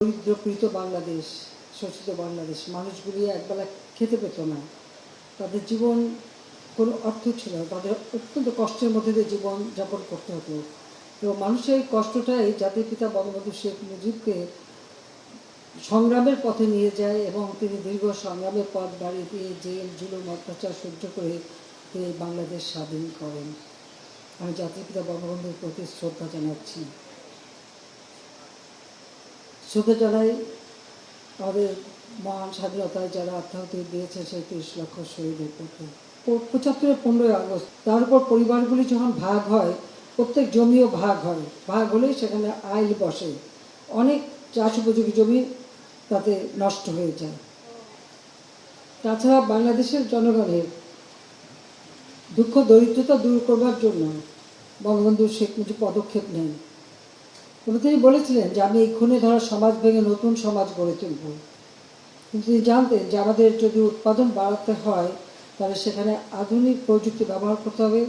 দরিদ্রপীড়িত বাংলাদেশ, শোষিত বাংলাদেশ, মানুষগুলি একবেলা খেতে পেত না। তাদের জীবন কোনো অর্থ ছিল না, তাদের অত্যন্ত কষ্টের মধ্যে দিয়ে জীবন যাপন করতে হতো। এবং মানুষের এই কষ্টটাই জাতির পিতা বঙ্গবন্ধু শেখ মুজিবকে সংগ্রামের পথে নিয়ে যায় এবং তিনি দীর্ঘ সংগ্রামের পথ বাড়ি দিয়ে জেল জুলুম অত্যাচার সহ্য করে তিনি বাংলাদেশ স্বাধীন করেন। আমি জাতির পিতা বঙ্গবন্ধুর প্রতি শ্রদ্ধা জানাচ্ছি। শ্রদ্ধা জানাই আমাদের মহান স্বাধীনতায় যারা আত্মাহুতি দিয়েছে সেই 30 লক্ষ শহীদের প্রতি। 75-এর 15ই আগস্ট তার উপর পরিবারগুলি যখন ভাগ হয়, প্রত্যেক জমিও ভাগ হয়, ভাগ হলেই সেখানে আইল বসে, অনেক চাষ উপযোগী জমি তাতে নষ্ট হয়ে যায়। তাছাড়া বাংলাদেশের জনগণের দুঃখ দরিদ্রতা দূর করবার জন্য বঙ্গবন্ধু শেখ মুজিব পদক্ষেপ নেন এবং তিনি বলেছিলেন যে আমি এই খুনে ধরা সমাজ ভেঙে নতুন সমাজ গড়ে তুলব। কিন্তু তিনি জানতেন যে আমাদের যদি উৎপাদন বাড়াতে হয় তাহলে সেখানে আধুনিক প্রযুক্তি ব্যবহার করতে হবে,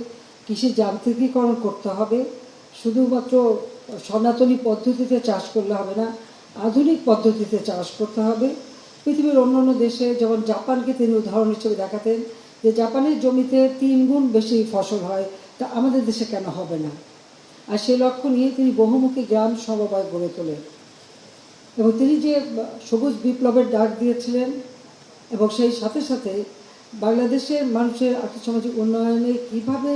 কৃষি যান্ত্রিকীকরণ করতে হবে, শুধুমাত্র সনাতনী পদ্ধতিতে চাষ করলে হবে না, আধুনিক পদ্ধতিতে চাষ করতে হবে। পৃথিবীর অন্যান্য দেশে যেমন জাপানকে তিনি উদাহরণ হিসেবে দেখাতেন যে জাপানের জমিতে 3 গুণ বেশি ফসল হয়, তা আমাদের দেশে কেন হবে না। আর সেই লক্ষ্য নিয়ে তিনি বহুমুখী গ্রাম সমবায় গড়ে তোলেন এবং তিনি যে সবুজ বিপ্লবের ডাক দিয়েছিলেন এবং সেই সাথে সাথে বাংলাদেশের মানুষের আর্থসামাজিক উন্নয়নে কীভাবে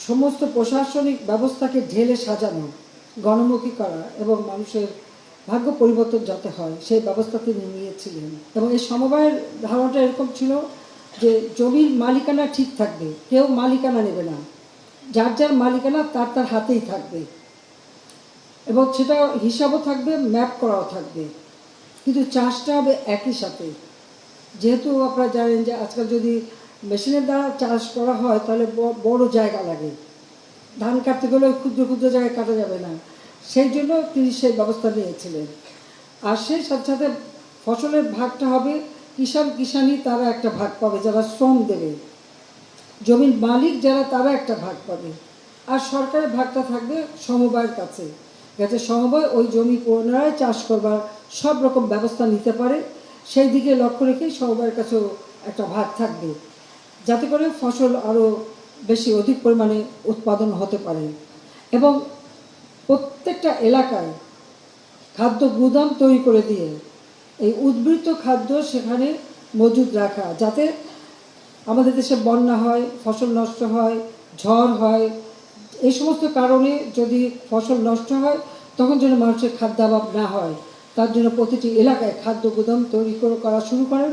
সমস্ত প্রশাসনিক ব্যবস্থাকে ঢেলে সাজানো, গণমুখী করা এবং মানুষের ভাগ্য পরিবর্তন যাতে হয় সেই ব্যবস্থা তিনি নিয়েছিলেন। এবং এই সমবায়ের ধারণাটা এরকম ছিল যে জমির মালিকানা ঠিক থাকবে, কেউ মালিকানা নেবে না, যার যার মালিকানা তার তার হাতেই থাকবে এবং সেটা হিসাবও থাকবে, ম্যাপ করাও থাকবে, কিন্তু চাষটা হবে একই সাথে। যেহেতু আপনারা জানেন যে আজকাল যদি মেশিনের দ্বারা চাষ করা হয় তাহলে বড় জায়গা লাগে, ধান কাটতে গেলে ক্ষুদ্র ক্ষুদ্র জায়গায় কাটা যাবে না, সেই জন্য তিনি সেই ব্যবস্থা নিয়েছিলেন। আর সেই সাথে সাথে ফসলের ভাগটা হবে কিষাণী তারা একটা ভাগ পাবে, যারা শ্রম দেবে, জমির মালিক যারা তারা একটা ভাগ পাবে, আর সরকারের ভাগটা থাকবে সমবায়ের কাছে, যাতে সমবায় ওই জমি পুনরায় চাষ করবার সব রকম ব্যবস্থা নিতে পারে। সেই দিকে লক্ষ্য রেখেই সমবায়ের কাছেও একটা ভাগ থাকবে, যাতে করে ফসল আরও বেশি অধিক পরিমাণে উৎপাদন হতে পারে। এবং প্রত্যেকটা এলাকায় খাদ্য গুদাম তৈরি করে দিয়ে এই উদ্বৃত্ত খাদ্য সেখানে মজুদ রাখা, যাতে আমাদের দেশে বন্যা হয়, ফসল নষ্ট হয়, ঝড় হয়, এই সমস্ত কারণে যদি ফসল নষ্ট হয় তখন যেন মানুষের খাদ্যাভাব না হয়, তার জন্য প্রতিটি এলাকায় খাদ্য গুদাম তৈরি করা শুরু করেন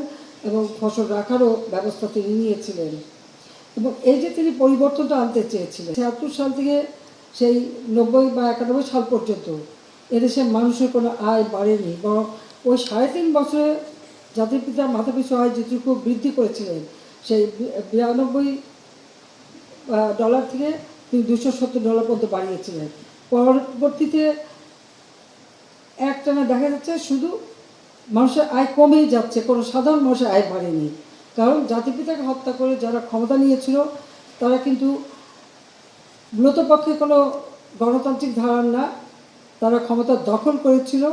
এবং ফসল রাখারও ব্যবস্থা তিনি নিয়েছিলেন। এবং এই যে তিনি পরিবর্তনটা আনতে চেয়েছিলেন ৭৬ সাল থেকে সেই ৯০ বা ৯১ সাল পর্যন্ত এদেশে মানুষের কোনো আয় বাড়েনি, বরং ওই ৩.৫ বছরে জাতির পিতা মাথাপিছু আয় যেটুকু বৃদ্ধি করেছিলেন সেই $92 থেকে তিনি $270 পর্যন্ত বাড়িয়েছিলেন। পরবর্তীতে একটানা দেখা যাচ্ছে শুধু মানুষের আয় কমেই যাচ্ছে, কোনো সাধারণ মানুষের আয় বাড়েনি। কারণ জাতির পিতাকে হত্যা করে যারা ক্ষমতা নিয়েছিল তারা কিন্তু মূলত পক্ষে কোনো গণতান্ত্রিক ধারা না, তারা ক্ষমতা দখল করেছিল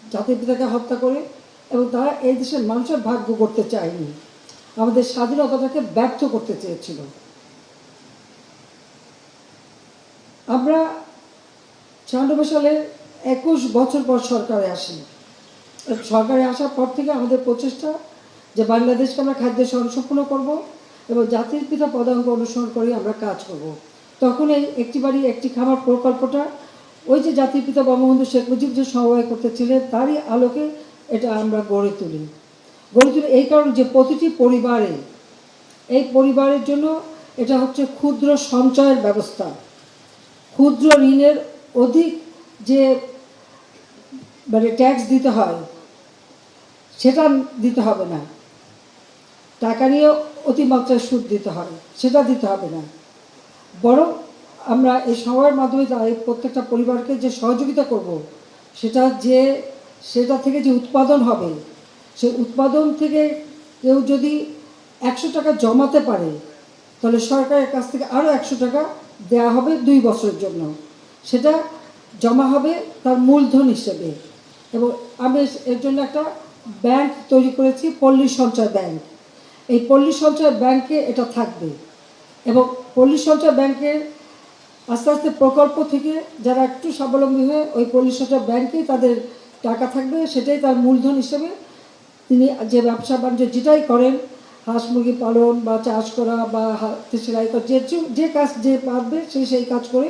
জাতির পিতাকে হত্যা করে, এবং তারা এই দেশের মানুষের ভাগ্য করতে চায়নি, আমাদের স্বাধীনতাটাকে ব্যর্থ করতে চেয়েছিল। আমরা ৯৬ সালে ২১ বছর পর সরকারে আসি। সরকারে আসার পর থেকে আমাদের প্রচেষ্টা যে বাংলাদেশকে আমরা খাদ্যে স্বয়ংসম্পূর্ণ করব এবং জাতির পিতা পদাঙ্ক অনুসরণ করে আমরা কাজ করব। তখন এই একটি বাড়ি একটি খামার প্রকল্পটা ওই যে জাতির পিতা বঙ্গবন্ধু শেখ মুজিব যে সমবায় করতেছিলেন তারই আলোকে এটা আমরা গড়ে তুলি এই কারণে যে প্রতিটি পরিবারে, এই পরিবারের জন্য এটা হচ্ছে ক্ষুদ্র সঞ্চয়ের ব্যবস্থা। ক্ষুদ্র ঋণের অধিক যে ট্যাক্স দিতে হয় সেটা দিতে হবে না, টাকা নিয়ে অতিমাত্রায় সুদ দিতে হয় সেটা দিতে হবে না, বরং আমরা এই সময়ের মাধ্যমে এই প্রত্যেকটা পরিবারকে যে সহযোগিতা করব সেটা থেকে যে উৎপাদন হবে সেই উৎপাদন থেকে কেউ যদি 100 টাকা জমাতে পারে তাহলে সরকারের কাছ থেকে আরও 100 টাকা দেওয়া হবে 2 বছরের জন্য, সেটা জমা হবে তার মূলধন হিসেবে। এবং আমি এর জন্য একটা ব্যাংক তৈরি করেছি, পল্লী সঞ্চয় ব্যাংক। এই পল্লী সঞ্চয় ব্যাংকে এটা থাকবে এবং পল্লী সঞ্চয় ব্যাংকের আস্তে আস্তে প্রকল্প থেকে যারা একটু স্বাবলম্বী হয়ে ওই পল্লী সঞ্চয় ব্যাংকেই তাদের টাকা থাকবে, সেটাই তার মূলধন হিসেবে তিনি যে ব্যবসা বাণিজ্য যেটাই করেন, হাঁস মুরগি পালন বা চাষ করা বা হাতে সেলাই করা, যে কাজ যে পারবে সেই কাজ করে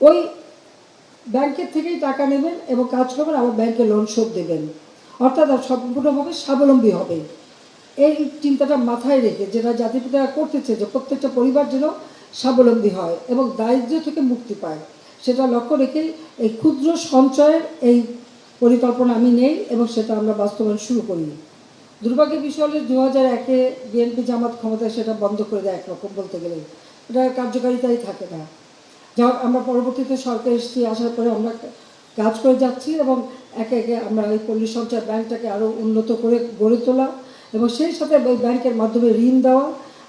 ওই ব্যাংকের থেকেই টাকা নেবেন এবং কাজ করবেন, আবার ব্যাংকে লোন শোধ দেবেন, অর্থাৎ সম্পূর্ণভাবে স্বাবলম্বী হবে। এই চিন্তাটা মাথায় রেখে যেটা জাতিপিতা করতেছে যে প্রত্যেকটা পরিবার যেন স্বাবলম্বী হয় এবং দারিদ্র্য থেকে মুক্তি পায়, সেটা লক্ষ্য রেখেই এই ক্ষুদ্র সঞ্চয়ের এই পরিকল্পনা আমি নেই এবং সেটা আমরা বাস্তবায়ন শুরু করি। দুর্ভাগ্যের বিষয় হলে 2001-এ বিএনপি জামাত ক্ষমতায় সেটা বন্ধ করে দেয়, একরকম বলতে গেলে এটা কার্যকারিতাই থাকে না। যা আমরা পরবর্তীতে সরকার এসেছি, আসার পরে আমরা কাজ করে যাচ্ছি এবং একে একে আমরা এই পল্লী সঞ্চয় ব্যাংকটাকে আরও উন্নত করে গড়ে তোলা এবং সেই সাথে ওই ব্যাংকের মাধ্যমে ঋণ দেওয়া,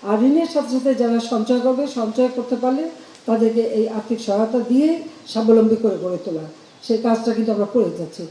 আর ঋণের সাথে সাথে যারা সঞ্চয় করবে, সঞ্চয় করতে পারলে তাদেরকে এই আর্থিক সহায়তা দিয়ে স্বাবলম্বী করে গড়ে তোলা, সেই কাজটা কিন্তু আমরা করে যাচ্ছি।